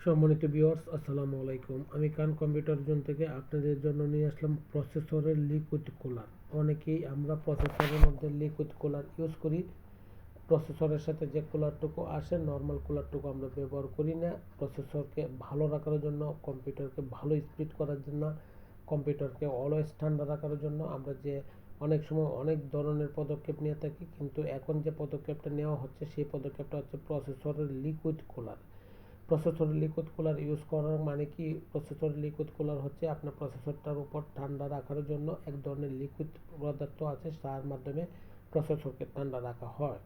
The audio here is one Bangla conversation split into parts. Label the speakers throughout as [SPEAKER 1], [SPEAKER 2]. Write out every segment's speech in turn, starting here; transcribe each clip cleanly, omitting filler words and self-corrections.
[SPEAKER 1] সম্মানিত ভিউয়ার্স, আসসালামু আলাইকুম। আমি কান কম্পিউটার জোন থেকে আপনাদের জন্য নিয়ে আসলাম প্রসেসরের লিকুইড কুলার। অনেকেই আমরা প্রসেসরের মধ্যে লিকুইড কুলার ইউজ করি। প্রসেসরের সাথে যে কুলারটুকু আসে, নর্মাল কুলারটুকু আমরা ব্যবহার করি না। প্রসেসরকে ভালো রাখার জন্য, কম্পিউটারকে ভালো স্পিড করার জন্য, কম্পিউটারকে অলওয়েজ ঠান্ডা রাখার জন্য আমরা যে অনেক সময় অনেক ধরনের পদক্ষেপ নিয়ে থাকি, কিন্তু এখন যে পদক্ষেপটা নেওয়া হচ্ছে সেই পদক্ষেপটা হচ্ছে প্রসেসরের লিকুইড কুলার। প্রসেসরের লিকুইড কুলার ইউজ করার মানে কি? প্রসেসরের লিকুইড কুলার হচ্ছে আপনার প্রসেসরটার উপর ঠান্ডা রাখার জন্য এক ধরনের লিকুইড পদার্থ আছে, তার মাধ্যমে প্রসেসরকে ঠান্ডা রাখা হয়।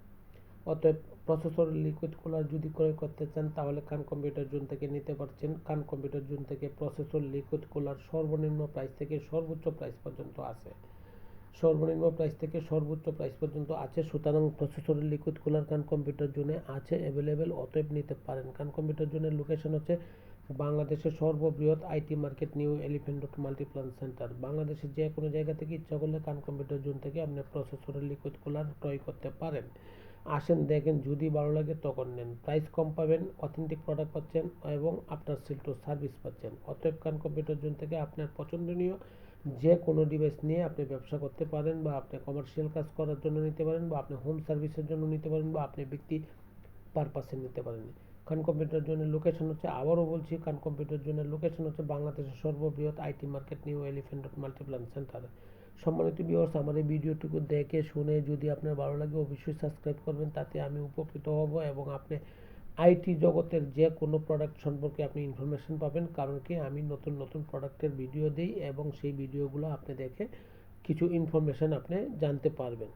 [SPEAKER 1] অতএব প্রসেসরের লিকুইড কুলার যদি ক্রয় করতে চান তাহলে কান কম্পিউটার জোন থেকে নিতে পারছেন। কান কম্পিউটার জোন থেকে প্রসেসর লিকুইড কুলার সর্বনিম্ন প্রাইস থেকে সর্বোচ্চ প্রাইস পর্যন্ত আছে। সর্বনিম্ন প্রাইস থেকে সর্বোচ্চ প্রাইস পর্যন্ত আছে, সুতরাং প্রসেসরের লিকুইড কুলার কান কম্পিউটার জোনে আছে অ্যাভেলেবেল, অতএব নিতে পারেন। কান কম্পিউটার জোনের লোকেশন হচ্ছে বাংলাদেশের সর্ববৃহৎ IT market new elephant road Multiplan centre. বাংলাদেশের যে কোনো জায়গা থেকে ইচ্ছা করলে কান কম্পিউটার জোন থেকে আপনি প্রসেসরের লিকুইড কুলার ক্রয় করতে পারেন। আসেন, দেখেন, যদি ভালো লাগে তখন নেন। প্রাইস কম পাবেন, অথেন্টিক প্রোডাক্ট পাচ্ছেন এবং আপনার সেল টু সার্ভিস পাচ্ছেন। অতএব কান কম্পিউটার জোন থেকে আপনার পছন্দনীয় যে কোনো ডিভাইস নিয়ে আপনি ব্যবসা করতে পারেন, বা আপনি কমার্শিয়াল কাজ করার জন্য নিতে পারেন, বা আপনি হোম সার্ভিসের জন্য নিতে পারেন, বা আপনি ব্যক্তি পারপাসে নিতে পারেন। কান কম্পিউটার জোনের লোকেশন হচ্ছে, আবারও বলছি, কান কম্পিউটার জোনের লোকেশন হচ্ছে বাংলাদেশের সর্ববৃহৎ IT market new elephant road Multiplan centre. সম্মানিত ভিউয়ার্স, আমার এই ভিডিওটুকু দেখে শুনে যদি আপনার ভালো লাগে অবশ্যই সাবস্ক্রাইব করবেন, তাতে আমি উপকৃত হব এবং আপনি আইটি জগতের যে কোনো প্রোডাক্ট সম্পর্কে আপনি ইনফরমেশন পাবেন। কারণ কি, আমি নতুন নতুন প্রোডাক্টের ভিডিও দিই এবং সেই ভিডিওগুলো আপনি দেখে কিছু ইনফরমেশন আপনি জানতে পারবেন।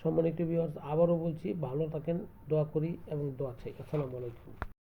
[SPEAKER 1] সম্মানিত ভিউয়ার্স, আবারও বলছি, ভালো থাকেন, দোয়া করি এবং দোয়া চাই। আসসালামু আলাইকুম।